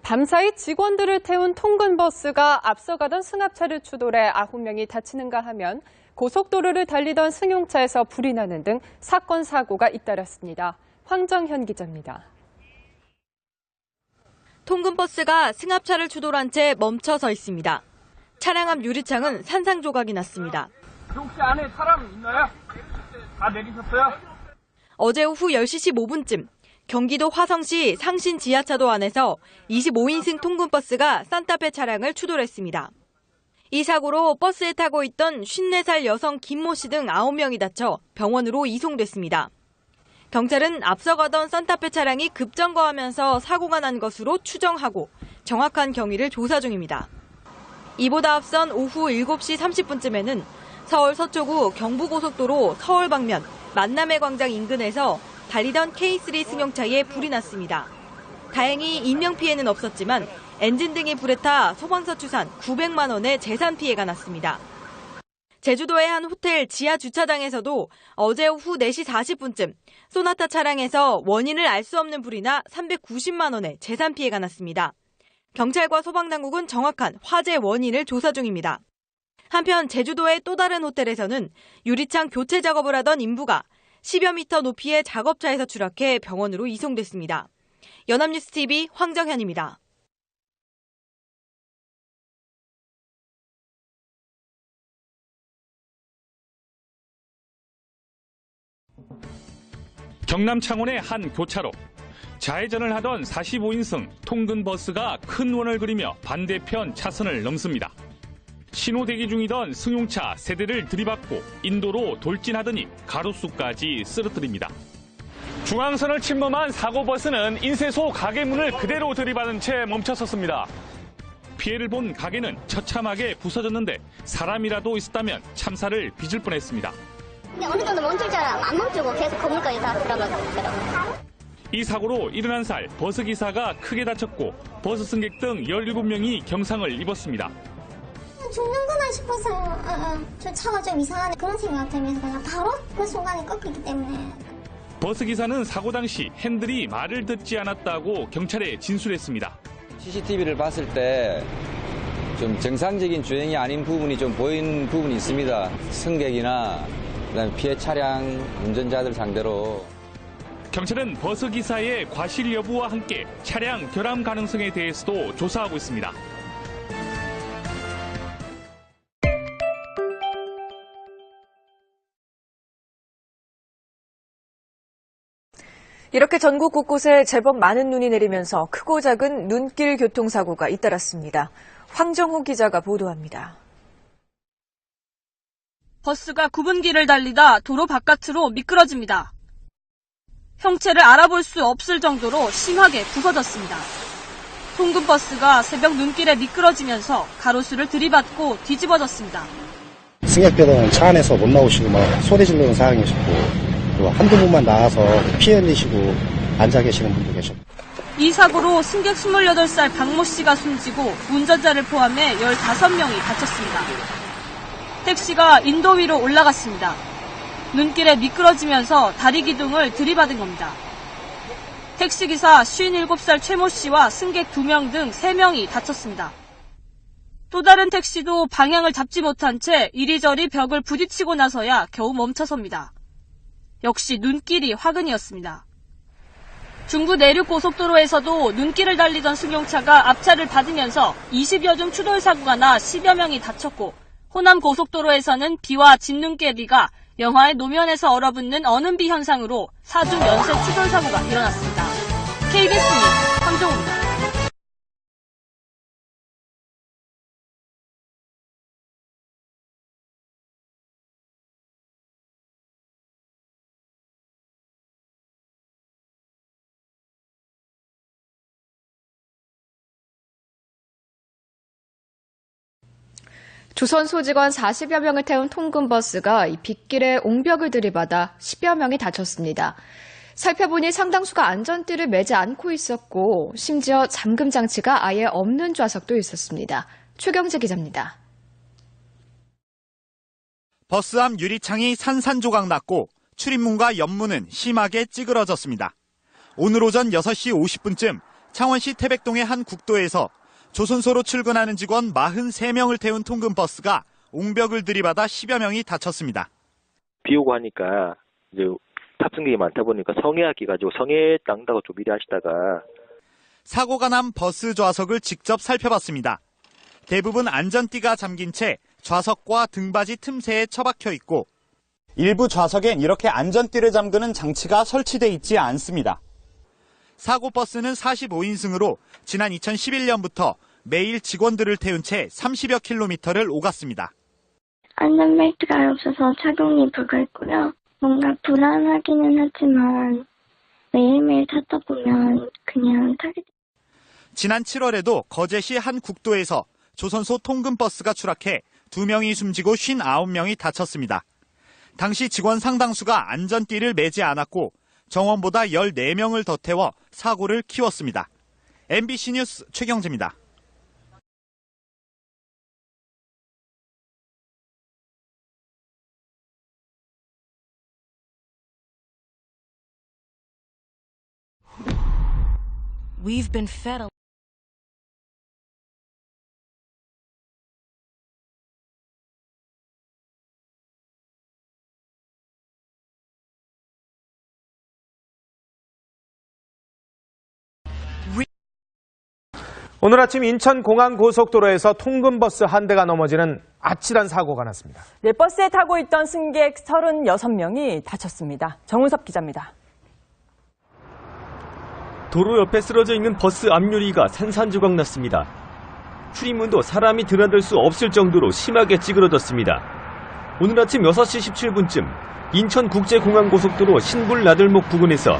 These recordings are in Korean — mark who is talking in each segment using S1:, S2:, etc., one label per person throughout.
S1: 밤사이 직원들을 태운 통근버스가 앞서가던 승합차를 추돌해 9명이 다치는가 하면 고속도로를 달리던 승용차에서 불이 나는 등 사건 사고가 잇따랐습니다. 황정현 기자입니다.
S2: 통근버스가 승합차를 추돌한 채 멈춰서 있습니다. 차량 앞 유리창은 산산조각이 났습니다.
S3: 혹시 안에 사람 있나요? 다 내리셨어요?
S2: 어제 오후 10시 15분쯤 경기도 화성시 상신 지하차도 안에서 25인승 통근버스가 산타페 차량을 추돌했습니다. 이 사고로 버스에 타고 있던 54살 여성 김모 씨 등 9명이 다쳐 병원으로 이송됐습니다. 경찰은 앞서가던 산타페 차량이 급정거하면서 사고가 난 것으로 추정하고 정확한 경위를 조사 중입니다. 이보다 앞선 오후 7시 30분쯤에는 서울 서초구 경부고속도로 서울 방면 만남의 광장 인근에서 달리던 K3 승용차에 불이 났습니다. 다행히 인명피해는 없었지만 엔진 등이 불에 타 소방서 추산 900만 원의 재산 피해가 났습니다. 제주도의 한 호텔 지하 주차장에서도 어제 오후 4시 40분쯤 소나타 차량에서 원인을 알 수 없는 불이 나 390만 원의 재산 피해가 났습니다. 경찰과 소방당국은 정확한 화재 원인을 조사 중입니다. 한편 제주도의 또 다른 호텔에서는 유리창 교체 작업을 하던 인부가 10여 미터 높이의 작업차에서 추락해 병원으로 이송됐습니다. 연합뉴스TV 황정현입니다.
S4: 경남 창원의 한 교차로. 좌회전을 하던 45인승 통근버스가 큰 원을 그리며 반대편 차선을 넘습니다. 신호 대기 중이던 승용차 세대를 들이받고 인도로 돌진하더니 가로수까지 쓰러뜨립니다. 중앙선을 침범한 사고버스는 인쇄소 가게 문을 그대로 들이받은 채 멈춰섰습니다. 피해를 본 가게는 처참하게 부서졌는데 사람이라도 있었다면 참사를 빚을 뻔했습니다.
S5: 근데 어느 정도 멈출 줄 알아 안 멈추고 계속 건물까지 들어가더라고요.
S4: 이 사고로 70살 버스기사가 크게 다쳤고 버스 승객 등 17명이 경상을 입었습니다.
S5: 죽는구나 싶어서 저 차가 좀 이상하네 그런 생각 들면서 그냥 바로 그 순간에 꺾이기 때문에.
S4: 버스기사는 사고 당시 핸들이 말을 듣지 않았다고 경찰에 진술했습니다.
S6: CCTV를 봤을 때 좀 정상적인 주행이 아닌 부분이 좀 보인 부분이 있습니다. 승객이나 그다음에 피해 차량 운전자들 상대로.
S4: 경찰은 버스기사의 과실 여부와 함께 차량 결함 가능성에 대해서도 조사하고 있습니다.
S7: 이렇게 전국 곳곳에 제법 많은 눈이 내리면서 크고 작은 눈길 교통사고가 잇따랐습니다. 황정호 기자가 보도합니다.
S8: 버스가 굽은 길을 달리다 도로 바깥으로 미끄러집니다. 형체를 알아볼 수 없을 정도로 심하게 부서졌습니다. 통근버스가 새벽 눈길에 미끄러지면서 가로수를 들이받고 뒤집어졌습니다.
S9: 승객들은 차 안에서 못 나오시고 막 소리 지르는 상황이셨고 또 한두 분만 나와서 피해 흘리시고 앉아 계시는 분도 계셨고.
S8: 이 사고로 승객 28살 박모 씨가 숨지고 운전자를 포함해 15명이 다쳤습니다. 택시가 인도 위로 올라갔습니다. 눈길에 미끄러지면서 다리 기둥을 들이받은 겁니다. 택시기사 57살 최모 씨와 승객 2명 등 3명이 다쳤습니다. 또 다른 택시도 방향을 잡지 못한 채 이리저리 벽을 부딪히고 나서야 겨우 멈춰섭니다. 역시 눈길이 화근이었습니다. 중부 내륙고속도로에서도 눈길을 달리던 승용차가 앞차를 받으면서 20여 중 추돌 사고가 나 10여 명이 다쳤고 호남고속도로에서는 비와 진눈깨비가 영하의 노면에서 얼어붙는 얼음비 현상으로 4중 연쇄 추돌 사고가 일어났습니다. KBS 뉴스 황정호입니다.
S10: 조선 소직원 40여 명을 태운 통근버스가 빗길에 옹벽을 들이받아 10여 명이 다쳤습니다. 살펴보니 상당수가 안전띠를 매지 않고 있었고 심지어 잠금 장치가 아예 없는 좌석도 있었습니다. 최경재 기자입니다.
S11: 버스 앞 유리창이 산산조각 났고 출입문과 옆문은 심하게 찌그러졌습니다. 오늘 오전 6시 50분쯤 창원시 태백동의 한 국도에서 조선소로 출근하는 직원 43명을 태운 통근버스가 옹벽을 들이받아 10여 명이 다쳤습니다.
S12: 비 오고 하니까 이제 탑승객이 많다 보니까 성애하기 가지고 성애 당다고 좀 미리 하시다가
S11: 사고가 난 버스 좌석을 직접 살펴봤습니다. 대부분 안전띠가 잠긴 채 좌석과 등받이 틈새에 처박혀 있고
S13: 일부 좌석엔 이렇게 안전띠를 잠그는 장치가 설치돼 있지 않습니다.
S11: 사고 버스는 45인승으로 지난 2011년부터 매일 직원들을 태운 채 30여 킬로미터를 오갔습니다.
S14: 안전벨트가 없어서 착용이 불가했고요. 뭔가 불안하기는 하지만 매일매일 타다 보면 그냥 타게 돼요.
S11: 지난 7월에도 거제시 한 국도에서 조선소 통근버스가 추락해 2명이 숨지고 59명이 다쳤습니다. 당시 직원 상당수가 안전띠를 매지 않았고 정원보다 14명을 더 태워 사고를 키웠습니다. MBC 뉴스 최경재입니다.
S15: We've been fed a
S16: 오늘 아침 인천공항고속도로에서 통근버스 한 대가 넘어지는 아찔한 사고가 났습니다.
S17: 네, 버스에 타고 있던 승객 36명이 다쳤습니다. 정은섭 기자입니다.
S18: 도로 옆에 쓰러져 있는 버스 앞유리가 산산조각 났습니다. 출입문도 사람이 드나들 수 없을 정도로 심하게 찌그러졌습니다. 오늘 아침 6시 17분쯤 인천국제공항고속도로 신불나들목 부근에서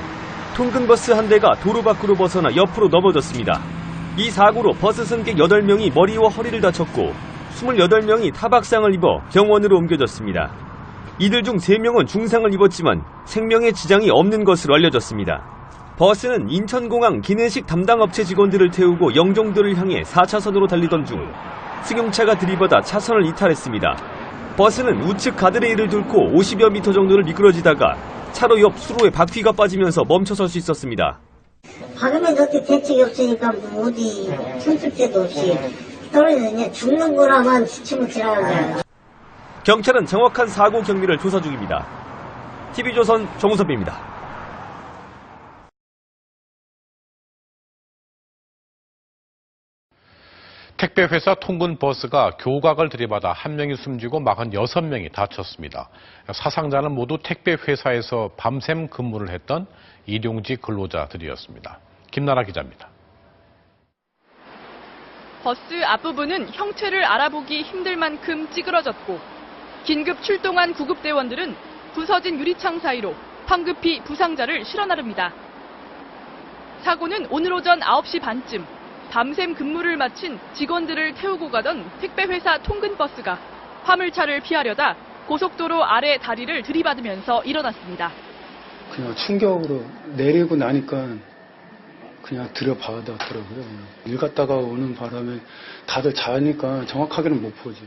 S18: 통근버스 한 대가 도로 밖으로 벗어나 옆으로 넘어졌습니다. 이 사고로 버스 승객 8명이 머리와 허리를 다쳤고 28명이 타박상을 입어 병원으로 옮겨졌습니다. 이들 중 3명은 중상을 입었지만 생명에 지장이 없는 것으로 알려졌습니다. 버스는 인천공항 기내식 담당 업체 직원들을 태우고 영종도를 향해 4차선으로 달리던 중 승용차가 들이받아 차선을 이탈했습니다. 버스는 우측 가드레일을 뚫고 50여 미터 정도를 미끄러지다가 차로 옆 수로에 바퀴가 빠지면서 멈춰설 수 있었습니다.
S19: 박으면 어떻게 대책이 없으니까 어디 순습제도 없이 떨어지냐 죽는 거라만 지침을 지나가잖아요.
S18: 경찰은 정확한 사고 경위를 조사 중입니다. TV조선 정우섭입니다.
S20: 택배회사 통근버스가 교각을 들이받아 1명이 숨지고 46명이 다쳤습니다. 사상자는 모두 택배회사에서 밤샘 근무를 했던 일용직 근로자들이었습니다. 김나라 기자입니다.
S2: 버스 앞부분은 형체를 알아보기 힘들 만큼 찌그러졌고 긴급 출동한 구급대원들은 부서진 유리창 사이로 황급히 부상자를 실어 나릅니다. 사고는 오늘 오전 9시 반쯤 밤샘 근무를 마친 직원들을 태우고 가던 택배회사 통근버스가 화물차를 피하려다 고속도로 아래 다리를 들이받으면서 일어났습니다.
S21: 그냥 충격으로 내리고 나니까 그냥 들여받았더라고요. 일 갔다가 오는 바람에 다들 자니까 정확하게는 못 보죠.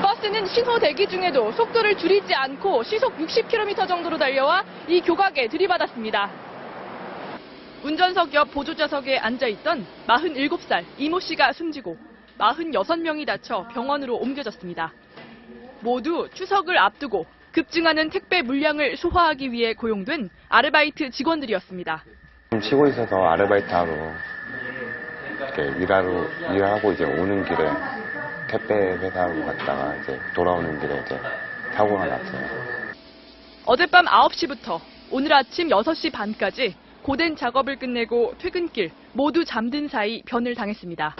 S2: 버스는 신호 대기 중에도 속도를 줄이지 않고 시속 60km 정도로 달려와 이 교각에 들이받았습니다. 운전석 옆 보조좌석에 앉아있던 47살 이모 씨가 숨지고 46명이 다쳐 병원으로 옮겨졌습니다. 모두 추석을 앞두고 급증하는 택배 물량을 소화하기 위해 고용된 아르바이트 직원들이었습니다.
S22: 쉬고 있어서 아르바이트하러 일하고 이제 오는 길에 택배 회사로 갔다가 이제 돌아오는 길에 이제 사고가 났어요.
S2: 어젯밤 9시부터 오늘 아침 6시 반까지 고된 작업을 끝내고 퇴근길 모두 잠든 사이 변을 당했습니다.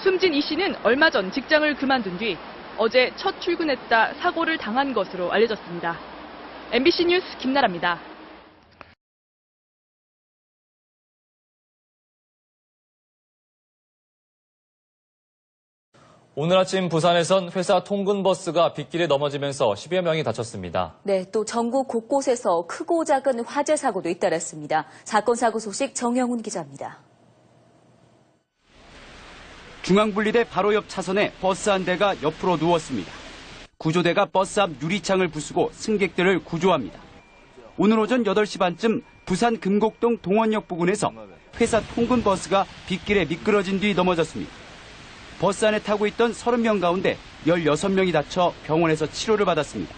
S2: 숨진 이 씨는 얼마 전 직장을 그만둔 뒤 어제 첫 출근했다 사고를 당한 것으로 알려졌습니다. MBC 뉴스 김나라입니다.
S23: 오늘 아침 부산에선 회사 통근버스가 빗길에 넘어지면서 10여 명이 다쳤습니다.
S24: 네, 또 전국 곳곳에서 크고 작은 화재 사고도 잇따랐습니다. 사건 사고 소식 정영훈 기자입니다.
S25: 중앙분리대 바로 옆 차선에 버스 한 대가 옆으로 누웠습니다. 구조대가 버스 앞 유리창을 부수고 승객들을 구조합니다. 오늘 오전 8시 반쯤 부산 금곡동 동원역 부근에서 회사 통근 버스가 빗길에 미끄러진 뒤 넘어졌습니다. 버스 안에 타고 있던 30명 가운데 16명이 다쳐 병원에서 치료를 받았습니다.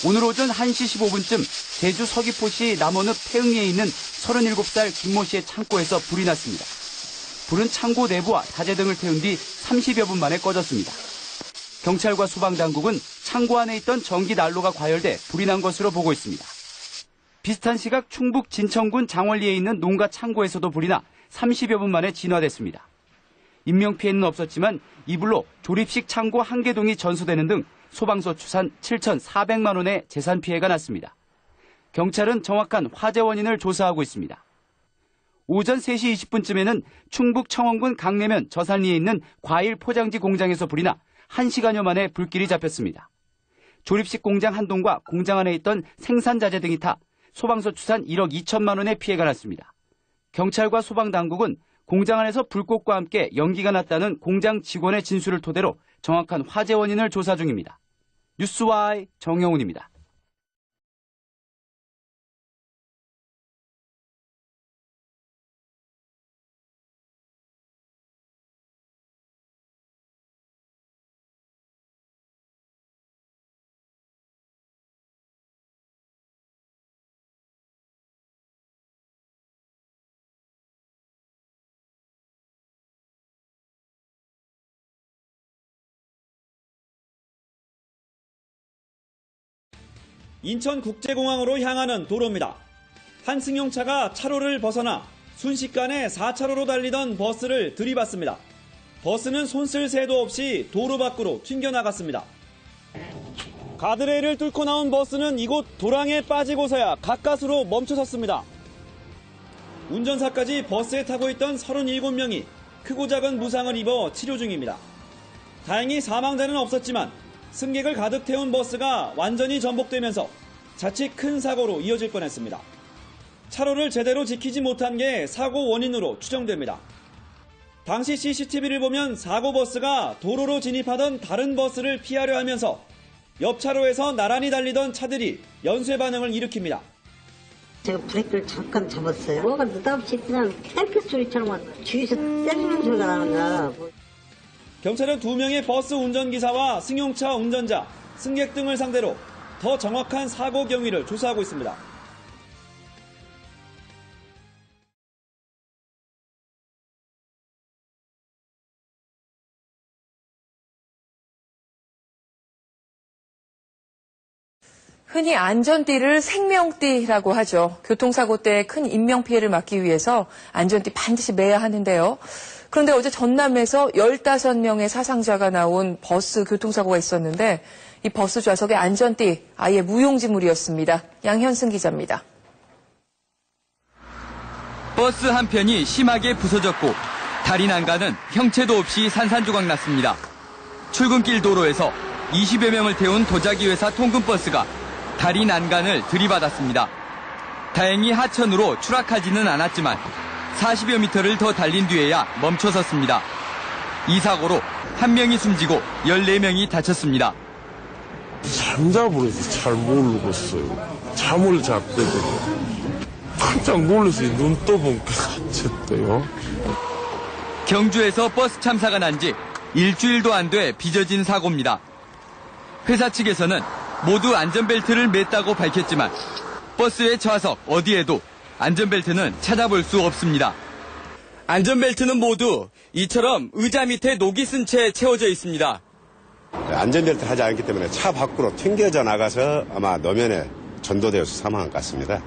S25: 오늘 오전 1시 15분쯤 제주 서귀포시 남원읍 태흥리에 있는 37살 김모 씨의 창고에서 불이 났습니다. 불은 창고 내부와 자재 등을 태운 뒤 30여 분 만에 꺼졌습니다. 경찰과 소방당국은 창고 안에 있던 전기 난로가 과열돼 불이 난 것으로 보고 있습니다. 비슷한 시각 충북 진천군 장월리에 있는 농가 창고에서도 불이 나 30여 분 만에 진화됐습니다. 인명피해는 없었지만 이 불로 조립식 창고 1개동이 전소되는 등 소방서 추산 7,400만 원의 재산 피해가 났습니다. 경찰은 정확한 화재 원인을 조사하고 있습니다. 오전 3시 20분쯤에는 충북 청원군 강내면 저산리에 있는 과일 포장지 공장에서 불이 나 1시간여 만에 불길이 잡혔습니다. 조립식 공장 한 동과 공장 안에 있던 생산자재 등이 타 소방서 추산 1억 2천만 원의 피해가 났습니다. 경찰과 소방당국은 공장 안에서 불꽃과 함께 연기가 났다는 공장 직원의 진술을 토대로 정확한 화재 원인을 조사 중입니다. 뉴스와이 정영훈입니다.
S1: 인천국제공항으로 향하는 도로입니다. 한 승용차가 차로를 벗어나 순식간에 4차로로 달리던 버스를 들이받습니다. 버스는 손쓸 새도 없이 도로 밖으로 튕겨나갔습니다. 가드레일을 뚫고 나온 버스는 이곳 도랑에 빠지고서야 가까스로 멈춰섰습니다. 운전사까지 버스에 타고 있던 37명이 크고 작은 부상을 입어 치료 중입니다. 다행히 사망자는 없었지만 승객을 가득 태운 버스가 완전히 전복되면서 자칫 큰 사고로 이어질 뻔했습니다. 차로를 제대로 지키지 못한 게 사고 원인으로 추정됩니다. 당시 CCTV를 보면 사고 버스가 도로로 진입하던 다른 버스를 피하려 하면서 옆 차로에서 나란히 달리던 차들이 연쇄 반응을 일으킵니다.
S3: 제가 브레이크를 잠깐 잡았어요. 뭐가 느닷없이 그냥 탱크 소리처럼 뒤에서 때리는 소리가 나는 거야.
S1: 경찰은 2명의 버스 운전기사와 승용차 운전자, 승객 등을 상대로 더 정확한 사고 경위를 조사하고 있습니다.
S4: 흔히 안전띠를 생명띠라고 하죠. 교통사고 때 큰 인명피해를 막기 위해서 안전띠 반드시 매야 하는데요. 그런데 어제 전남에서 15명의 사상자가 나온 버스 교통사고가 있었는데 이 버스 좌석의 안전띠 아예 무용지물이었습니다. 양현승 기자입니다.
S25: 버스 한 편이 심하게 부서졌고 다리 난간은 형체도 없이 산산조각 났습니다. 출근길 도로에서 20여 명을 태운 도자기 회사 통근버스가 다리 난간을 들이받았습니다. 다행히 하천으로 추락하지는 않았지만 40여 미터를 더 달린 뒤에야 멈춰섰습니다. 이 사고로 1명이 숨지고 14명이 다쳤습니다.
S5: 잠자버려서 잘 모르겠어요. 잠을 잤거든요. 깜짝 놀라서 눈 떠본 게 다쳤대요.
S25: 경주에서 버스 참사가 난 지 일주일도 안 돼 빚어진 사고입니다. 회사 측에서는 모두 안전벨트를 맸다고 밝혔지만 버스의 좌석 어디에도 안전벨트는 찾아볼 수 없습니다. 안전벨트는 모두 이처럼 의자 밑에 녹이 쓴 채 채워져 있습니다.
S6: 안전벨트 하지 않기 때문에 차 밖으로 튕겨져 나가서 아마 노면에 전도되어서 사망한 것 같습니다.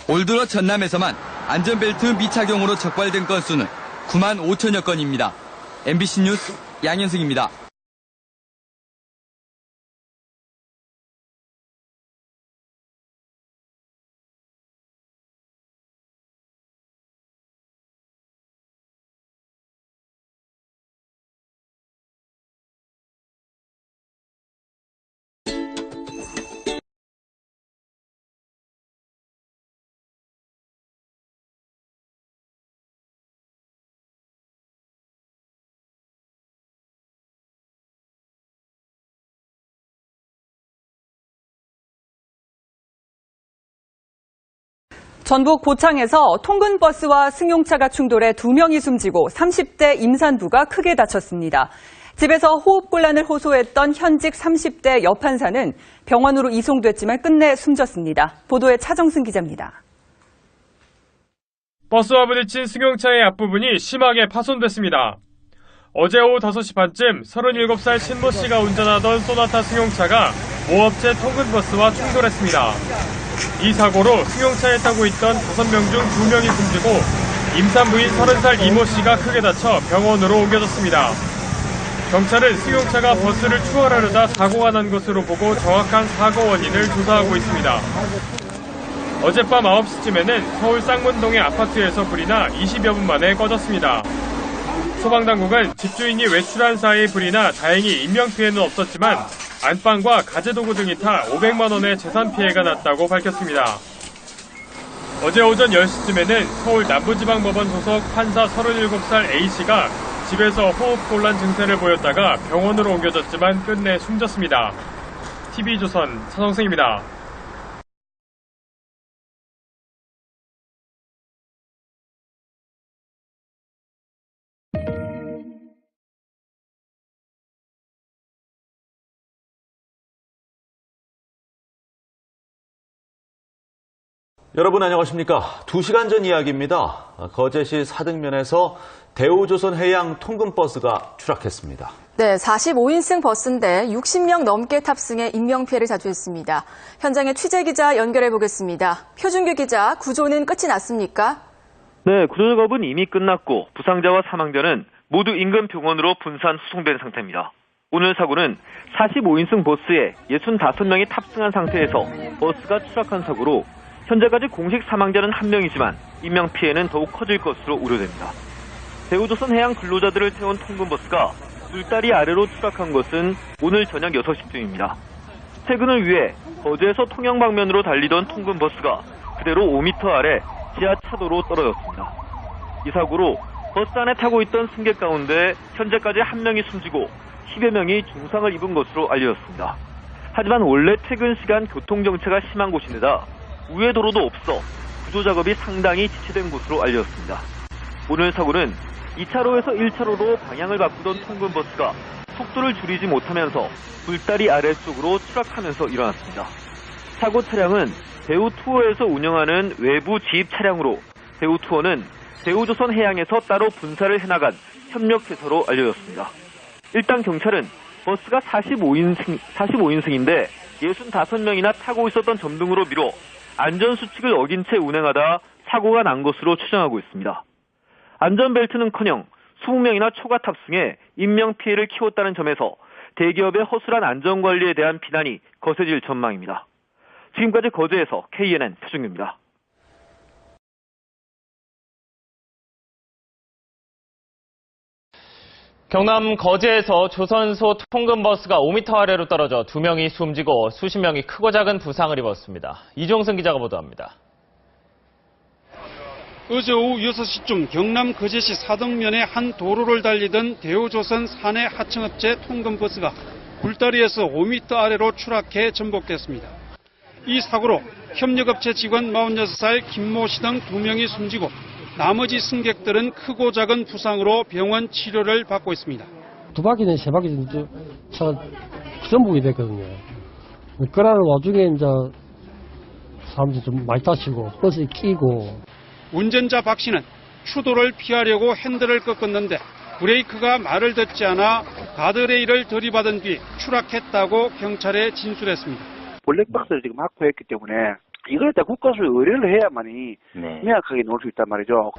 S25: 올 들어 전남에서만 안전벨트 미착용으로 적발된 건수는 9만 5천여 건입니다. MBC 뉴스 양현승입니다.
S17: 전북 고창에서 통근버스와 승용차가 충돌해 2명이 숨지고 30대 임산부가 크게 다쳤습니다. 집에서 호흡곤란을 호소했던 현직 30대 여판사는 병원으로 이송됐지만 끝내 숨졌습니다. 보도에 차정승 기자입니다.
S7: 버스와 부딪힌 승용차의 앞부분이 심하게 파손됐습니다. 어제 오후 5시 반쯤 37살 신모 씨가 운전하던 소나타 승용차가 모업체 통근버스와 충돌했습니다. 이 사고로 승용차에 타고 있던 5명 중 2명이 숨지고 임산부인 30살 이모 씨가 크게 다쳐 병원으로 옮겨졌습니다. 경찰은 승용차가 버스를 추월하려다 사고가 난 것으로 보고 정확한 사고 원인을 조사하고 있습니다. 어젯밤 9시쯤에는 서울 쌍문동의 아파트에서 불이 나 20여 분 만에 꺼졌습니다. 소방당국은 집주인이 외출한 사이 불이 나 다행히 인명피해는 없었지만 안방과 가재도구 등이 타 500만 원의 재산 피해가 났다고 밝혔습니다. 어제 오전 10시쯤에는 서울 남부지방법원 소속 판사 37살 A씨가 집에서 호흡곤란 증세를 보였다가 병원으로 옮겨졌지만 끝내 숨졌습니다. TV조선 차정승입니다.
S8: 여러분 안녕하십니까. 2시간 전 이야기입니다. 거제시 사등면에서 대우조선해양 통근버스가 추락했습니다.
S9: 네, 45인승 버스인데 60명 넘게 탑승해 인명피해를 자초했습니다. 현장에 취재기자 연결해 보겠습니다. 표준규 기자, 구조는 끝이 났습니까?
S10: 네, 구조 작업은 이미 끝났고 부상자와 사망자는 모두 인근 병원으로 분산 후송된 상태입니다. 오늘 사고는 45인승 버스에 65명이 탑승한 상태에서 버스가 추락한 사고로 현재까지 공식 사망자는 1명이지만 인명피해는 더욱 커질 것으로 우려됩니다. 대우조선 해양 근로자들을 태운 통근버스가 물다리 아래로 추락한 것은 오늘 저녁 6시쯤입니다. 퇴근을 위해 거제에서 통영 방면으로 달리던 통근버스가 그대로 5m 아래 지하 차도로 떨어졌습니다. 이 사고로 버스 안에 타고 있던 승객 가운데 현재까지 1명이 숨지고 10여 명이 중상을 입은 것으로 알려졌습니다. 하지만 원래 퇴근 시간 교통정체가 심한 곳인데다 우회 도로도 없어 구조 작업이 상당히 지체된 것으로 알려졌습니다. 오늘 사고는 2차로에서 1차로로 방향을 바꾸던 통근버스가 속도를 줄이지 못하면서 물다리 아래쪽으로 추락하면서 일어났습니다. 사고 차량은 대우투어에서 운영하는 외부 지입 차량으로 대우투어는 대우조선해양에서 따로 분사를 해나간 협력회사로 알려졌습니다. 일단 경찰은 버스가 45인승인데 65명이나 타고 있었던 점 등으로 미뤄 안전수칙을 어긴 채 운행하다 사고가 난 것으로 추정하고 있습니다. 안전벨트는커녕 20명이나 초과 탑승해 인명피해를 키웠다는 점에서 대기업의 허술한 안전관리에 대한 비난이 거세질 전망입니다. 지금까지 거제에서 KNN 표준규입니다.
S23: 경남 거제에서 조선소 통근버스가 5m 아래로 떨어져 2명이 숨지고 수십 명이 크고 작은 부상을 입었습니다. 이종승 기자가 보도합니다.
S12: 어제 오후 6시쯤 경남 거제시 사등면의 한 도로를 달리던 대우조선 사내 하청업체 통근버스가 굴다리에서 5m 아래로 추락해 전복됐습니다. 이 사고로 협력업체 직원 46살 김모 씨 등 2명이 숨지고 나머지 승객들은 크고 작은 부상으로 병원 치료를 받고 있습니다.
S26: 2바퀴는 3바퀴는 차가 전복이 됐거든요. 그러는 와중에 이제 사람들이 좀 많이 다치고 버스에 끼고.
S12: 운전자 박 씨는 추돌을 피하려고 핸들을 꺾었는데 브레이크가 말을 듣지 않아 가드레일을 들이받은 뒤 추락했다고 경찰에 진술했습니다.
S27: 블랙박스를 지금 확보했기 때문에 이걸 다 국가수에 의뢰를 해야만이 명확하게 놓을 수 있단 말이죠.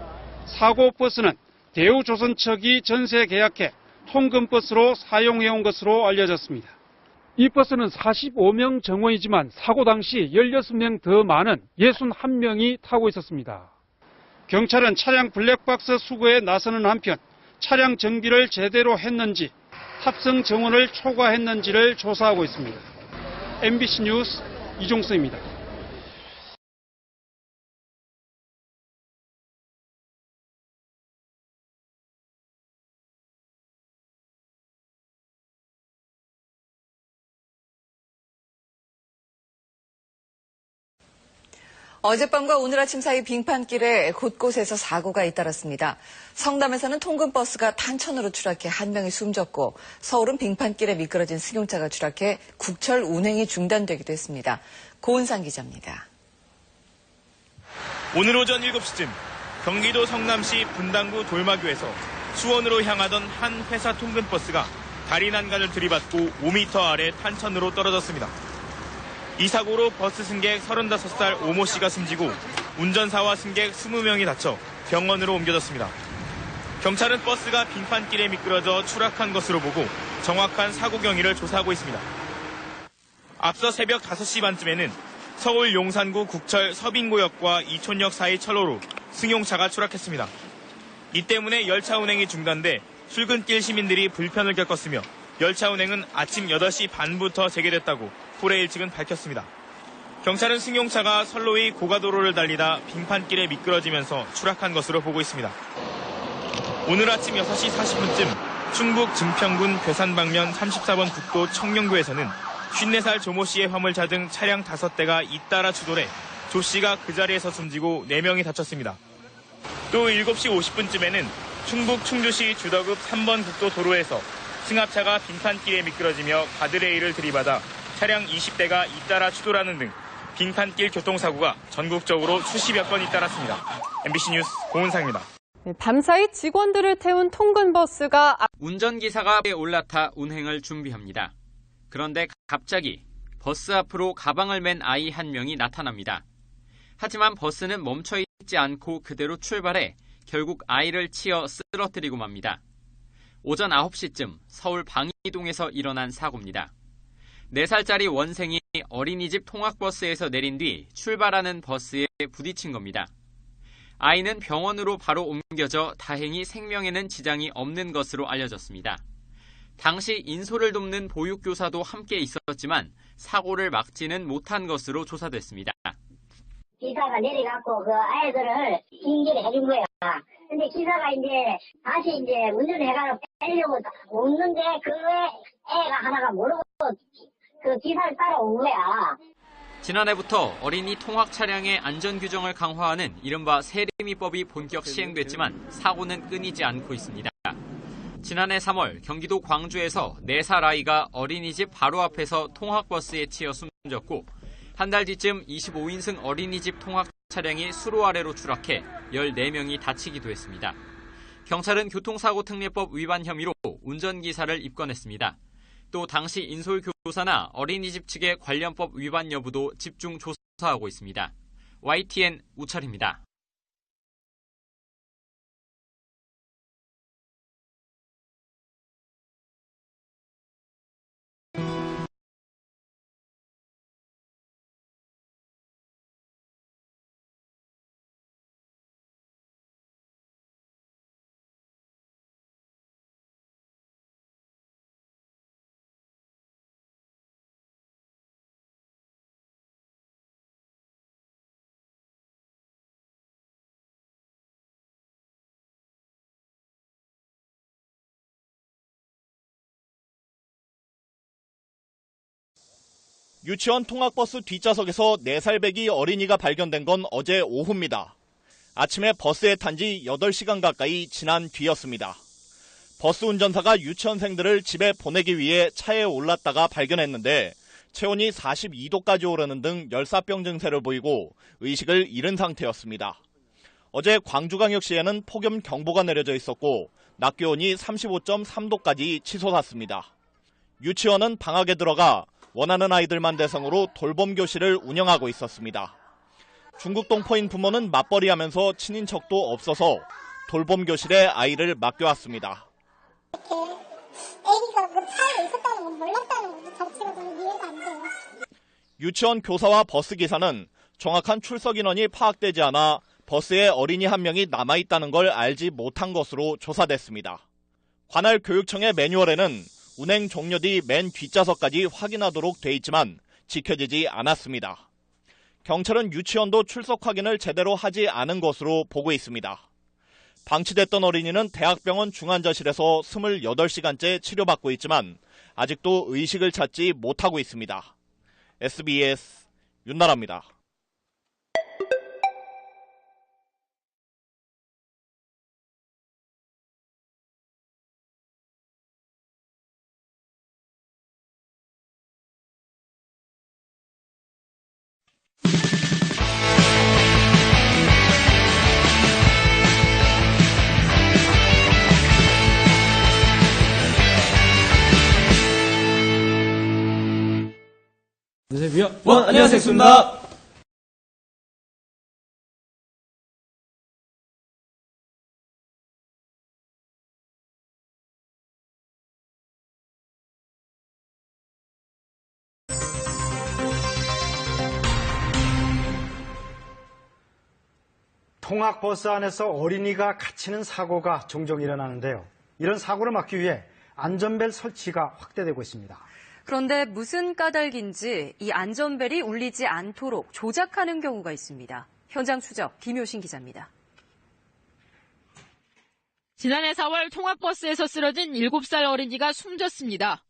S12: 사고 버스는 대우조선척이 전세 계약해 통근버스로 사용해온 것으로 알려졌습니다. 이 버스는 45명 정원이지만 사고 당시 16명 더 많은 61명이 타고 있었습니다. 경찰은 차량 블랙박스 수거에 나서는 한편 차량 정비를 제대로 했는지 탑승 정원을 초과했는지를 조사하고 있습니다. MBC 뉴스 이종수입니다.
S11: 어젯밤과 오늘 아침 사이 빙판길에 곳곳에서 사고가 잇따랐습니다. 성남에서는 통근버스가 탄천으로 추락해 한 명이 숨졌고 서울은 빙판길에 미끄러진 승용차가 추락해 국철 운행이 중단되기도 했습니다. 고은상 기자입니다.
S13: 오늘 오전 7시쯤 경기도 성남시 분당구 돌마교에서 수원으로 향하던 한 회사 통근버스가 다리 난간을 들이받고 5m 아래 탄천으로 떨어졌습니다. 이 사고로 버스 승객 35살 오모 씨가 숨지고 운전사와 승객 20명이 다쳐 병원으로 옮겨졌습니다. 경찰은 버스가 빙판길에 미끄러져 추락한 것으로 보고 정확한 사고 경위를 조사하고 있습니다. 앞서 새벽 5시 반쯤에는 서울 용산구 국철 서빙고역과 이촌역 사이 철로로 승용차가 추락했습니다. 이 때문에 열차 운행이 중단돼 출근길 시민들이 불편을 겪었으며 열차 운행은 아침 8시 반부터 재개됐다고 포레일 측은 밝혔습니다. 경찰은 승용차가 선로위 고가도로를 달리다 빙판길에 미끄러지면서 추락한 것으로 보고 있습니다. 오늘 아침 6시 40분쯤 충북 증평군 괴산 방면 34번 국도 청룡교에서는 54살 조모 씨의 화물차 등 차량 5대가 잇따라 추돌해 조 씨가 그 자리에서 숨지고 4명이 다쳤습니다. 또 7시 50분쯤에는 충북 충주시 주덕읍 3번 국도 도로에서 승합차가 빙판길에 미끄러지며 가드레일을 들이받아 차량 20대가 잇따라 추돌하는 등 빙판길 교통사고가 전국적으로 수십여 건 잇따랐습니다. MBC 뉴스 고은상입니다.
S14: 밤사이 직원들을 태운 통근버스가
S15: 운전기사가 올라타 운행을 준비합니다. 그런데 갑자기 버스 앞으로 가방을 맨 아이 한 명이 나타납니다. 하지만 버스는 멈춰 있지 않고 그대로 출발해 결국 아이를 치어 쓰러뜨리고 맙니다. 오전 9시쯤 서울 방이동에서 일어난 사고입니다. 4살짜리 원생이 어린이집 통학버스에서 내린 뒤 출발하는 버스에 부딪힌 겁니다. 아이는 병원으로 바로 옮겨져 다행히 생명에는 지장이 없는 것으로 알려졌습니다. 당시 인솔을 돕는 보육교사도 함께 있었지만 사고를 막지는 못한 것으로 조사됐습니다.
S16: 기사가 내려갖고 그 아이들을 인계를 해준 거야. 근데 기사가 이제 다시 이제 운전해가지고 빼려고 오는데 그 애가 하나가 모르고 그 기사를 따라온 거야.
S15: 지난해부터 어린이 통학 차량의 안전 규정을 강화하는 이른바 세리미법이 본격 시행됐지만 사고는 끊이지 않고 있습니다. 지난해 3월 경기도 광주에서 4살 아이가 어린이집 바로 앞에서 통학버스에 치여 숨졌고 한 달 뒤쯤 25인승 어린이집 통학 차량이 수로 아래로 추락해 14명이 다치기도 했습니다. 경찰은 교통사고특례법 위반 혐의로 운전기사를 입건했습니다. 또 당시 인솔교사나 어린이집 측의 관련법 위반 여부도 집중 조사하고 있습니다. YTN 우철입니다.
S18: 유치원 통학버스 뒷좌석에서 4살 배기 어린이가 발견된 건 어제 오후입니다. 아침에 버스에 탄 지 8시간 가까이 지난 뒤였습니다. 버스 운전사가 유치원생들을 집에 보내기 위해 차에 올랐다가 발견했는데 체온이 42도까지 오르는 등 열사병 증세를 보이고 의식을 잃은 상태였습니다. 어제 광주광역시에는 폭염 경보가 내려져 있었고 낮 기온이 35.3도까지 치솟았습니다. 유치원은 방학에 들어가 원하는 아이들만 대상으로 돌봄 교실을 운영하고 있었습니다. 중국 동포인 부모는 맞벌이하면서 친인척도 없어서 돌봄 교실에 아이를 맡겨왔습니다.
S19: 애기가 그 차에 있었다는 건 몰랐다는 것 자체가 너무 이해가 안 돼요.
S18: 유치원 교사와 버스 기사는 정확한 출석 인원이 파악되지 않아 버스에 어린이 한 명이 남아있다는 걸 알지 못한 것으로 조사됐습니다. 관할 교육청의 매뉴얼에는 운행 종료 뒤 맨 뒷좌석까지 확인하도록 돼 있지만 지켜지지 않았습니다. 경찰은 유치원도 출석 확인을 제대로 하지 않은 것으로 보고 있습니다. 방치됐던 어린이는 대학병원 중환자실에서 28시간째 치료받고 있지만 아직도 의식을 찾지 못하고 있습니다. SBS 윤나라입니다.
S1: 안녕하십니까? 안녕하세요. 엑소입니다.
S2: 통학버스 안에서 어린이가 갇히는 사고가 종종 일어나는데요. 이런 사고를 막기 위해 안전벨 설치가 확대되고 있습니다.
S3: 그런데 무슨 까닭인지 이 안전벨이 울리지 않도록 조작하는 경우가 있습니다. 현장 추적 김효신 기자입니다.
S20: 지난해 4월 통학버스에서 쓰러진 7살 어린이가 숨졌습니다.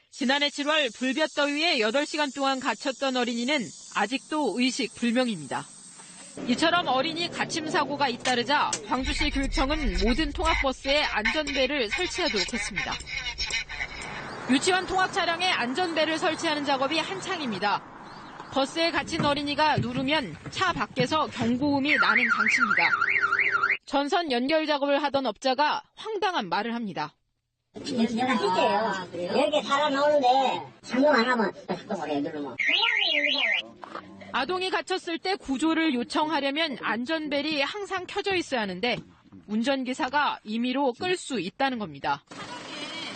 S20: 지난해 7월 불볕더위에 8시간 동안 갇혔던 어린이는 아직도 의식 불명입니다. 이처럼 어린이 갇힘 사고가 잇따르자 광주시 교육청은 모든 통학버스에 안전벨을 설치하도록 했습니다. 유치원 통학 차량에 안전벨을 설치하는 작업이 한창입니다. 버스에 갇힌 어린이가 누르면 차 밖에서 경고음이 나는 장치입니다. 전선 연결 작업을 하던 업자가 황당한 말을 합니다.
S16: 내가 실제예요. 이렇게 살아나오는데 작동 안 하면 작동을 해 누르면.
S20: 아동이 갇혔을 때 구조를 요청하려면 안전벨이 항상 켜져 있어야 하는데 운전기사가 임의로 끌 수 있다는 겁니다.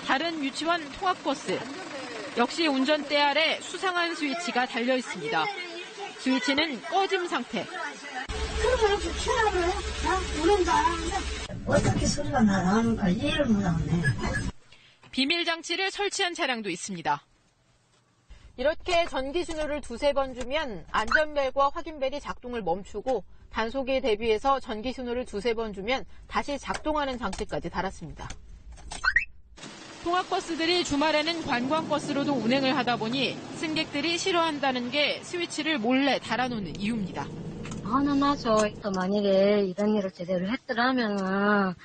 S20: 다른 유치원 통학버스 역시 운전대 아래 수상한 스위치가 달려 있습니다. 스위치는 꺼짐 상태.
S19: 그러면 켜라고요? 모른다. 어떻게 소리가 나는가 이해를 못하네.
S20: 비밀 장치를 설치한 차량도 있습니다. 이렇게 전기 신호를 2-3번 주면 안전벨과 확인벨이 작동을 멈추고 단속에 대비해서 전기 신호를 2-3번 주면 다시 작동하는 장치까지 달았습니다. 통학버스들이 주말에는 관광버스로도 운행을 하다 보니 승객들이 싫어한다는 게 스위치를 몰래 달아놓는 이유입니다.
S21: 화나죠. 또 만약에 이런 일을 제대로 했더라면은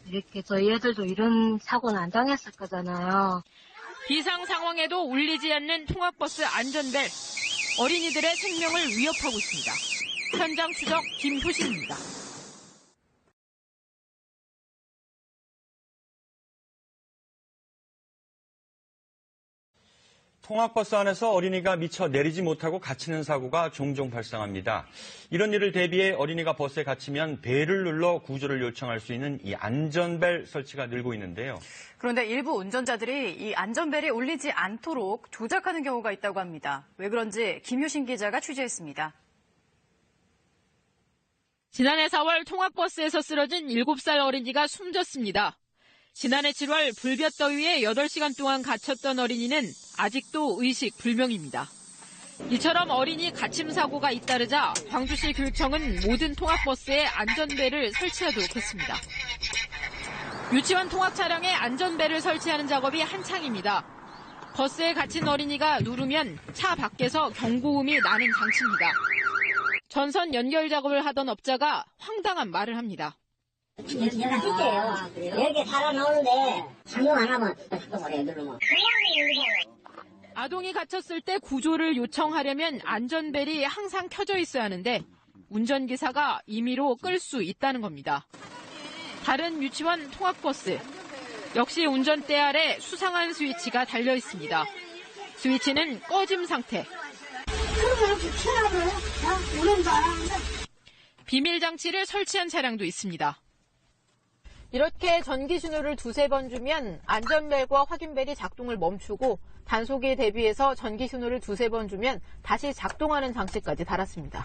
S21: 이렇게 저희 애들도 이런 사고는 안 당했을 거잖아요.
S20: 비상 상황에도 울리지 않는 통학버스 안전벨. 어린이들의 생명을 위협하고 있습니다. 현장 추적 김효신입니다.
S22: 통학버스 안에서 어린이가 미처 내리지 못하고 갇히는 사고가 종종 발생합니다. 이런 일을 대비해 어린이가 버스에 갇히면 벨을 눌러 구조를 요청할 수 있는 이 안전벨 설치가 늘고 있는데요.
S3: 그런데 일부 운전자들이 이 안전벨이 울리지 않도록 조작하는 경우가 있다고 합니다. 왜 그런지 김효신 기자가 취재했습니다.
S20: 지난해 4월 통학버스에서 쓰러진 7살 어린이가 숨졌습니다. 지난해 7월 불볕더위에 8시간 동안 갇혔던 어린이는 아직도 의식 불명입니다. 이처럼 어린이 갇힘 사고가 잇따르자 광주시 교육청은 모든 통학버스에 안전벨을 설치하도록 했습니다. 유치원 통학 차량에 안전벨을 설치하는 작업이 한창입니다. 버스에 갇힌 어린이가 누르면 차 밖에서 경고음이 나는 장치입니다. 전선 연결 작업을 하던 업자가 황당한 말을 합니다.
S16: 내가 실제예요. 이렇게 살아나오는데 작동 안 하면 작동을 해 누르면.
S20: 아동이 갇혔을 때 구조를 요청하려면 안전벨이 항상 켜져 있어야 하는데 운전기사가 임의로 끌 수 있다는 겁니다. 다른 유치원 통학버스 역시 운전대 아래 수상한 스위치가 달려 있습니다. 스위치는 꺼짐 상태.
S19: 그러면 켜라고요? 모른다.
S20: 비밀 장치를 설치한 차량도 있습니다. 이렇게 전기 신호를 2-3번 주면 안전벨과 확인벨이 작동을 멈추고 단속에 대비해서 전기 신호를 2-3번 주면 다시 작동하는 장치까지 달았습니다.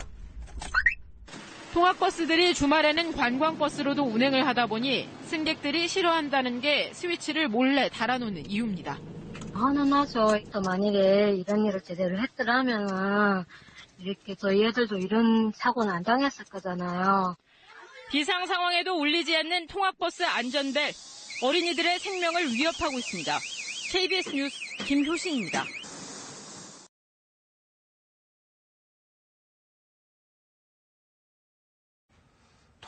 S20: 통학버스들이 주말에는 관광버스로도 운행을 하다 보니 승객들이 싫어한다는 게 스위치를 몰래 달아놓는 이유입니다.
S21: 화나죠. 또 만약에 이런 일을 제대로 했더라면은 이렇게 저희 애들도 이런 사고는 안 당했을 거잖아요.
S20: 비상 상황에도 울리지 않는 통학버스 안전벨. 어린이들의 생명을 위협하고 있습니다. KBS 뉴스 김효신입니다.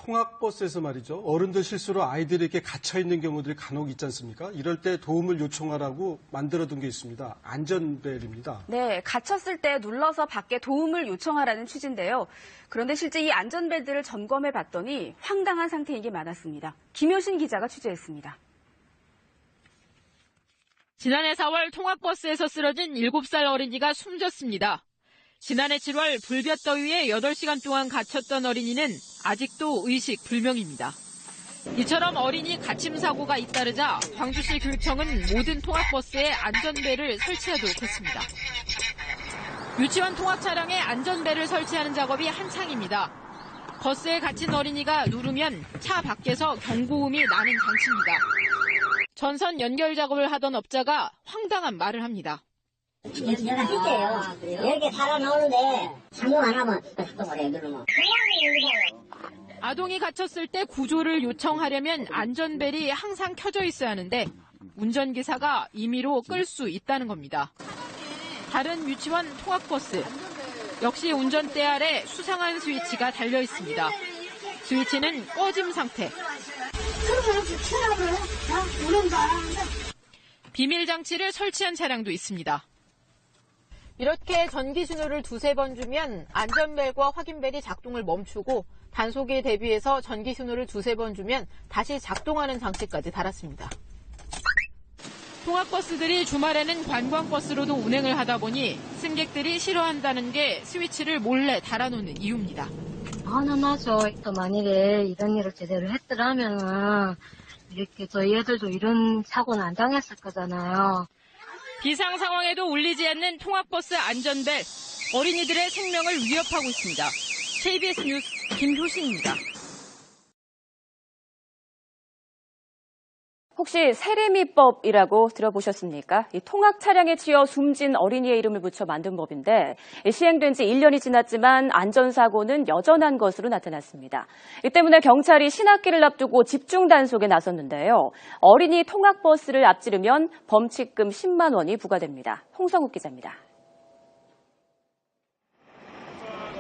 S24: 통학버스에서 말이죠. 어른들 실수로 아이들이 이렇게 갇혀있는 경우들이 간혹 있지 않습니까? 이럴 때 도움을 요청하라고 만들어둔 게 있습니다. 안전벨입니다.
S28: 네, 갇혔을 때 눌러서 밖에 도움을 요청하라는 취지인데요. 그런데 실제 이 안전벨들을 점검해 봤더니 황당한 상태인 게 많았습니다. 김효신 기자가 취재했습니다.
S20: 지난해 4월 통학버스에서 쓰러진 7살 어린이가 숨졌습니다. 지난해 7월 불볕더위에 8시간 동안 갇혔던 어린이는 아직도 의식 불명입니다. 이처럼 어린이 갇힘 사고가 잇따르자 광주시 교육청은 모든 통학버스에 안전벨을 설치하도록 했습니다. 유치원 통학 차량에 안전벨을 설치하는 작업이 한창입니다. 버스에 갇힌 어린이가 누르면 차 밖에서 경고음이 나는 장치입니다. 전선 연결 작업을 하던 업자가 황당한 말을 합니다.
S16: 내가 실제예요. 이렇게 살아나오는데 작동 안 하면 작동을 해 누르면.
S20: 아동이 갇혔을 때 구조를 요청하려면 안전벨이 항상 켜져 있어야 하는데 운전기사가 임의로 끌 수 있다는 겁니다. 다른 유치원 통학버스 역시 운전대 아래 수상한 스위치가 달려 있습니다. 스위치는 꺼짐 상태. 비밀 장치를 설치한 차량도 있습니다. 이렇게 전기 신호를 2-3번 주면 안전벨과 확인벨이 작동을 멈추고 단속에 대비해서 전기 신호를 2-3번 주면 다시 작동하는 장치까지 달았습니다. 통학버스들이 주말에는 관광버스로도 운행을 하다 보니 승객들이 싫어한다는 게 스위치를 몰래 달아놓는 이유입니다.
S21: 화나죠. 또 만일에 이런 일을 제대로 했더라면은 이렇게 저희 애들도 이런 사고는 안 당했을 거잖아요.
S20: 비상 상황에도 울리지 않는 통학버스 안전벨, 어린이들의 생명을 위협하고 있습니다. KBS 뉴스 김효신입니다.
S3: 혹시 세리미법이라고 들어보셨습니까? 이 통학 차량에 치여 숨진 어린이의 이름을 붙여 만든 법인데 시행된 지 1년이 지났지만 안전사고는 여전한 것으로 나타났습니다. 이 때문에 경찰이 신학기를 앞두고 집중 단속에 나섰는데요. 어린이 통학버스를 앞지르면 범칙금 10만 원이 부과됩니다. 홍성욱 기자입니다.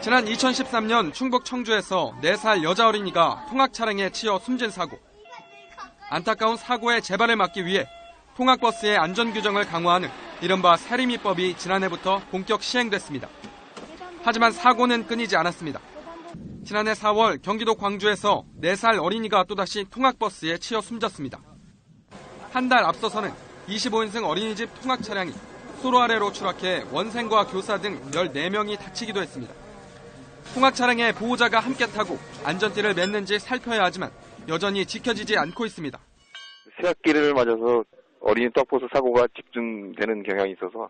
S4: 지난 2013년 충북 청주에서 4살 여자 어린이가 통학 차량에 치여 숨진 사고. 안타까운 사고의 재발을 막기 위해 통학버스의 안전규정을 강화하는 이른바 세리미법이 지난해부터 본격 시행됐습니다. 하지만 사고는 끊이지 않았습니다. 지난해 4월 경기도 광주에서 4살 어린이가 또다시 통학버스에 치여 숨졌습니다. 한 달 앞서서는 25인승 어린이집 통학 차량이 수로 아래로 추락해 원생과 교사 등 14명이 다치기도 했습니다. 통학 차량에 보호자가 함께 타고 안전띠를 맸는지 살펴야 하지만 여전히 지켜지지 않고 있습니다.
S5: 새학기를 맞아서 어린이 통학버스 사고가 집중되는 경향이 있어서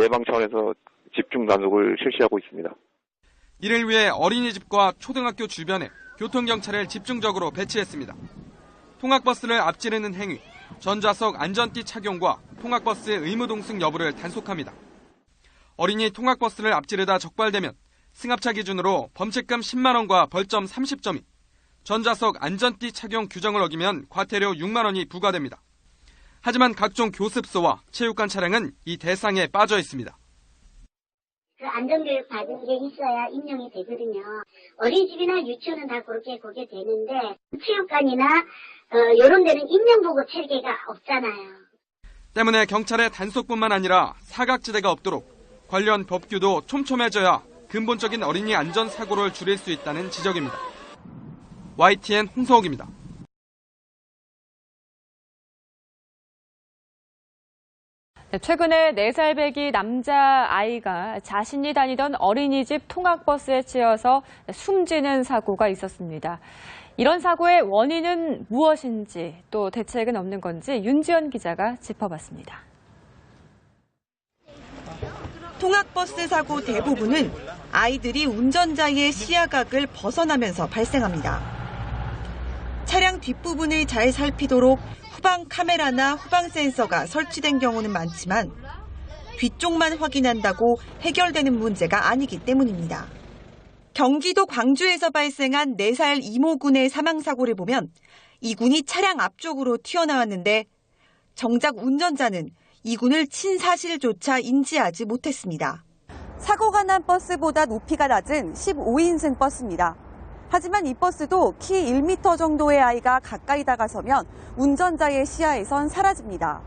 S5: 예방 차원에서 집중 단속을 실시하고 있습니다.
S4: 이를 위해 어린이집과 초등학교 주변에 교통경찰을 집중적으로 배치했습니다. 통학버스를 앞지르는 행위, 전좌석 안전띠 착용과 통학버스의 의무동승 여부를 단속합니다. 어린이 통학버스를 앞지르다 적발되면 승합차 기준으로 범칙금 10만 원과 벌점 30점이, 전좌석 안전띠 착용 규정을 어기면 과태료 6만 원이 부과됩니다. 하지만 각종 교습소와 체육관 차량은 이 대상에 빠져 있습니다.
S16: 그 안전교육 받은 게 있어야 임용이 되거든요. 어린이집이나 유치원은 다 그렇게 되는데 체육관이나 이런 데는 임명보고 체계가 없잖아요.
S4: 때문에 경찰의 단속뿐만 아니라 사각지대가 없도록 관련 법규도 촘촘해져야 근본적인 어린이 안전사고를 줄일 수 있다는 지적입니다. YTN 홍서욱입니다.
S6: 최근에 4살 배기 남자아이가 자신이 다니던 어린이집 통학버스에 치여서 숨지는 사고가 있었습니다. 이런 사고의 원인은 무엇인지 또 대책은 없는 건지 윤지연 기자가 짚어봤습니다.
S7: 통학버스 사고 대부분은 아이들이 운전자의 시야각을 벗어나면서 발생합니다. 차량 뒷부분을 잘 살피도록 후방 카메라나 후방 센서가 설치된 경우는 많지만 뒤쪽만 확인한다고 해결되는 문제가 아니기 때문입니다. 경기도 광주에서 발생한 4살 이모 군의 사망사고를 보면 이 군이 차량 앞쪽으로 튀어나왔는데 정작 운전자는 이 군을 친 사실조차 인지하지 못했습니다.
S8: 사고가 난 버스보다 높이가 낮은 15인승 버스입니다. 하지만 이 버스도 키 1m 정도의 아이가 가까이 다가서면 운전자의 시야에선 사라집니다.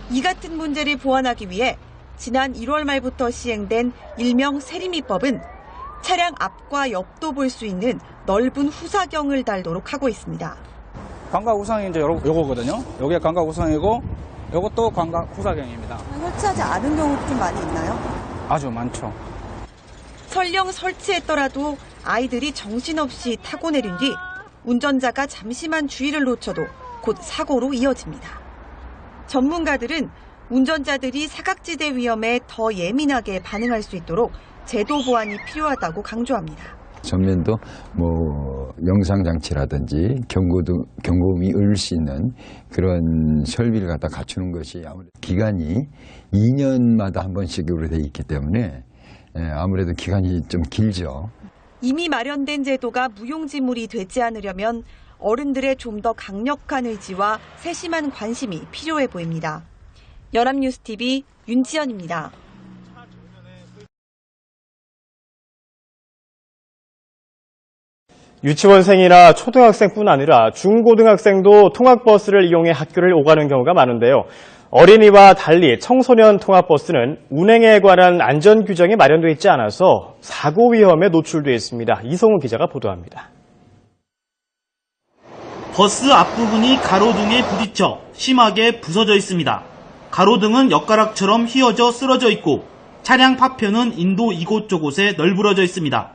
S7: 이 같은 문제를 보완하기 위해 지난 1월 말부터 시행된 일명 세리미법은 차량 앞과 옆도 볼 수 있는 넓은 후사경을 달도록 하고 있습니다.
S9: 광각 우상이 이제 요거거든요. 요게 광각 우상이고 요것도 광각 후사경입니다.
S8: 설치하지 않은 경우도 좀 많이 있나요?
S9: 아주 많죠.
S7: 설령 설치했더라도 아이들이 정신없이 타고 내린 뒤 운전자가 잠시만 주의를 놓쳐도 곧 사고로 이어집니다. 전문가들은 운전자들이 사각지대 위험에 더 예민하게 반응할 수 있도록 제도 보완이 필요하다고 강조합니다.
S10: 전면도 영상장치라든지 경고음이 울릴 수 있는 그런 설비를 갖다 갖추는 것이 아무래도 기간이 2년마다 한 번씩으로 돼 있기 때문에 아무래도 기간이 좀 길죠.
S7: 이미 마련된 제도가 무용지물이 되지 않으려면 어른들의 좀 더 강력한 의지와 세심한 관심이 필요해 보입니다. 연합뉴스TV 윤지연입니다.
S11: 유치원생이나 초등학생뿐 아니라 중고등학생도 통학버스를 이용해 학교를 오가는 경우가 많은데요. 어린이와 달리 청소년 통학버스는 운행에 관한 안전 규정이 마련되어 있지 않아서 사고 위험에 노출되어 있습니다. 이성훈 기자가 보도합니다.
S12: 버스 앞부분이 가로등에 부딪혀 심하게 부서져 있습니다. 가로등은 엿가락처럼 휘어져 쓰러져 있고 차량 파편은 인도 이곳저곳에 널브러져 있습니다.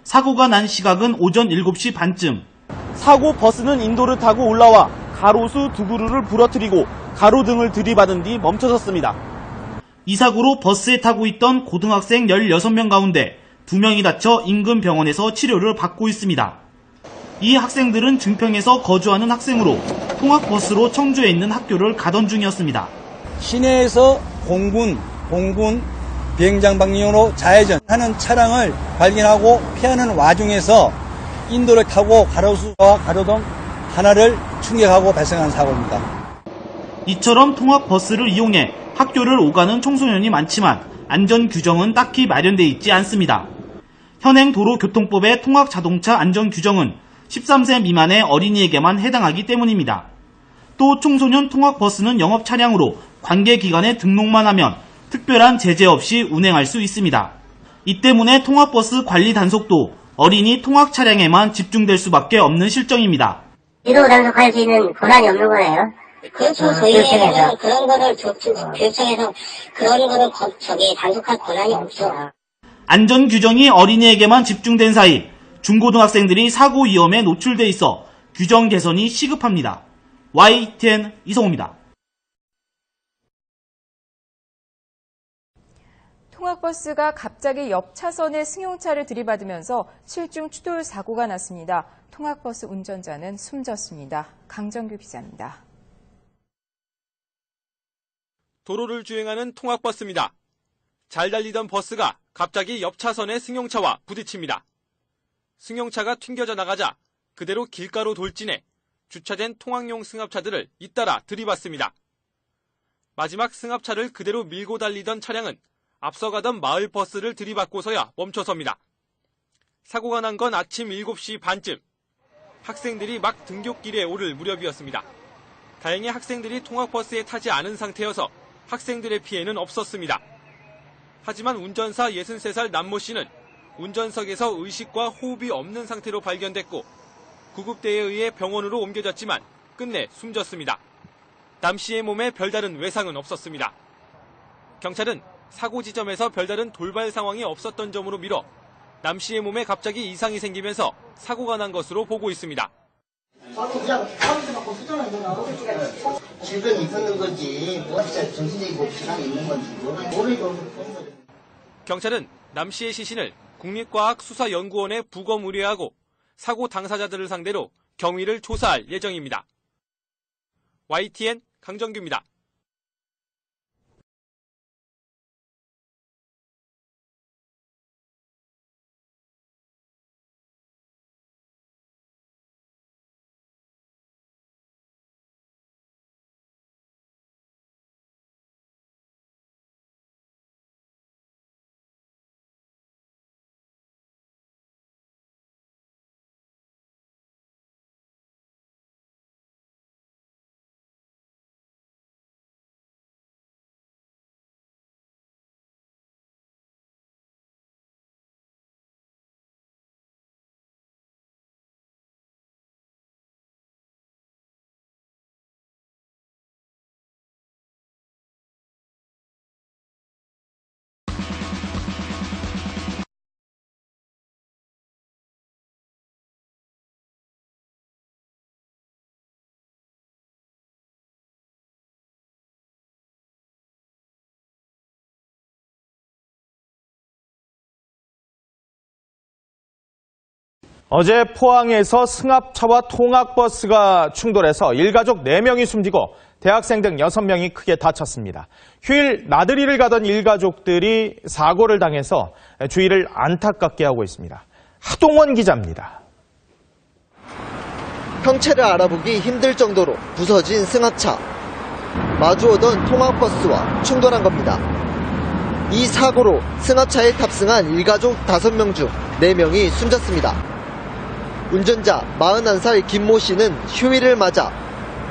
S12: 사고가 난 시각은 오전 7시 반쯤. 사고 버스는 인도를 타고 올라와 가로수 두 그루를 부러뜨리고 가로등을 들이받은 뒤 멈춰섰습니다. 이 사고로 버스에 타고 있던 고등학생 16명 가운데 2명이 다쳐 인근 병원에서 치료를 받고 있습니다. 이 학생들은 증평에서 거주하는 학생으로 통학버스로 청주에 있는 학교를 가던 중이었습니다.
S9: 시내에서 공군 비행장 방향으로 좌회전하는 차량을 발견하고 피하는 와중에서 인도를 타고 가로수와 가로등 하나를 충격하고 발생한 사고입니다.
S12: 이처럼 통학버스를 이용해 학교를 오가는 청소년이 많지만 안전 규정은 딱히 마련되어 있지 않습니다. 현행 도로교통법의 통학자동차 안전 규정은 13세 미만의 어린이에게만 해당하기 때문입니다. 또 청소년 통학버스는 영업 차량으로 관계기관에 등록만 하면 특별한 제재 없이 운행할 수 있습니다. 이 때문에 통학버스 관리 단속도 어린이 통학 차량에만 집중될 수밖에 없는 실정입니다.
S16: 유도 단속할 수 있는 권한이 없는 거예요. 그렇죠. 저희에게는 그런 거를 교육청에서 그런 거를 단속할 권한이 없죠.
S12: 안전 규정이 어린이에게만 집중된 사이 중고등학생들이 사고 위험에 노출돼 있어 규정 개선이 시급합니다. YTN 이성호입니다.
S17: 통학버스가 갑자기 옆 차선의 승용차를 들이받으면서 실중 추돌 사고가 났습니다. 통학버스 운전자는 숨졌습니다. 강정규 기자입니다.
S4: 도로를 주행하는 통학버스입니다. 잘 달리던 버스가 갑자기 옆 차선의 승용차와 부딪힙니다. 승용차가 튕겨져 나가자 그대로 길가로 돌진해 주차된 통학용 승합차들을 잇따라 들이받습니다. 마지막 승합차를 그대로 밀고 달리던 차량은 앞서가던 마을 버스를 들이받고서야 멈춰섭니다. 사고가 난 건 아침 7시 반쯤. 학생들이 막 등굣길에 오를 무렵이었습니다. 다행히 학생들이 통학버스에 타지 않은 상태여서 학생들의 피해는 없었습니다. 하지만 운전사 63살 남모 씨는 운전석에서 의식과 호흡이 없는 상태로 발견됐고 구급대에 의해 병원으로 옮겨졌지만 끝내 숨졌습니다. 남 씨의 몸에 별다른 외상은 없었습니다. 경찰은 사고 지점에서 별다른 돌발 상황이 없었던 점으로 미뤄 남 씨의 몸에 갑자기 이상이 생기면서 사고가 난 것으로 보고 있습니다.
S23: 질병이 있었는 건지, 진짜 정신적인 질환이 있는 건지 모르고.
S4: 경찰은 남 씨의 시신을 국립과학수사연구원에 부검 의뢰하고 사고 당사자들을 상대로 경위를 조사할 예정입니다. YTN 강정규입니다.
S1: 어제 포항에서 승합차와 통학버스가 충돌해서 일가족 4명이 숨지고 대학생 등 6명이 크게 다쳤습니다. 휴일 나들이를 가던 일가족들이 사고를 당해서 주위를 안타깝게 하고 있습니다. 하동원 기자입니다.
S13: 형체를 알아보기 힘들 정도로 부서진 승합차. 마주오던 통학버스와 충돌한 겁니다. 이 사고로 승합차에 탑승한 일가족 5명 중 4명이 숨졌습니다. 운전자 41살 김모 씨는 휴일을 맞아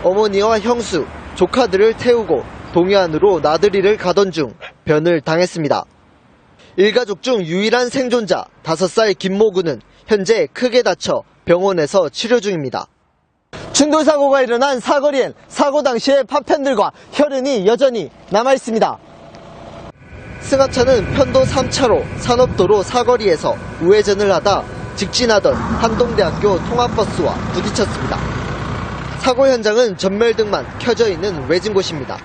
S13: 어머니와 형수, 조카들을 태우고 동해안으로 나들이를 가던 중 변을 당했습니다. 일가족 중 유일한 생존자 5살 김모 군은 현재 크게 다쳐 병원에서 치료 중입니다. 충돌 사고가 일어난 사거리엔 사고 당시의 파편들과 혈흔이 여전히 남아있습니다. 승합차는 편도 3차로 산업도로 사거리에서 우회전을 하다 직진하던 한동대학교 통학버스와 부딪혔습니다. 사고 현장은 전멸등만 켜져 있는 외진 곳입니다.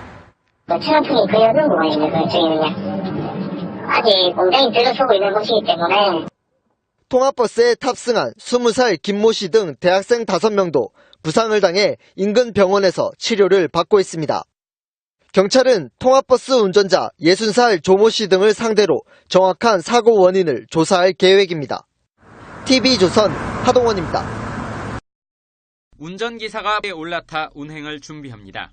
S16: 천연풍이 거의 없는 구간입니다. 저희는요. 아직 공장이 들어서고 있는 곳이기 때문에.
S13: 통학버스에 탑승한 20살 김모 씨 등 대학생 5명도 부상을 당해 인근 병원에서 치료를 받고 있습니다. 경찰은 통학버스 운전자 60살 조모 씨 등을 상대로 정확한 사고 원인을 조사할 계획입니다. TV조선 하동원입니다.
S14: 운전기사가 올라타 운행을 준비합니다.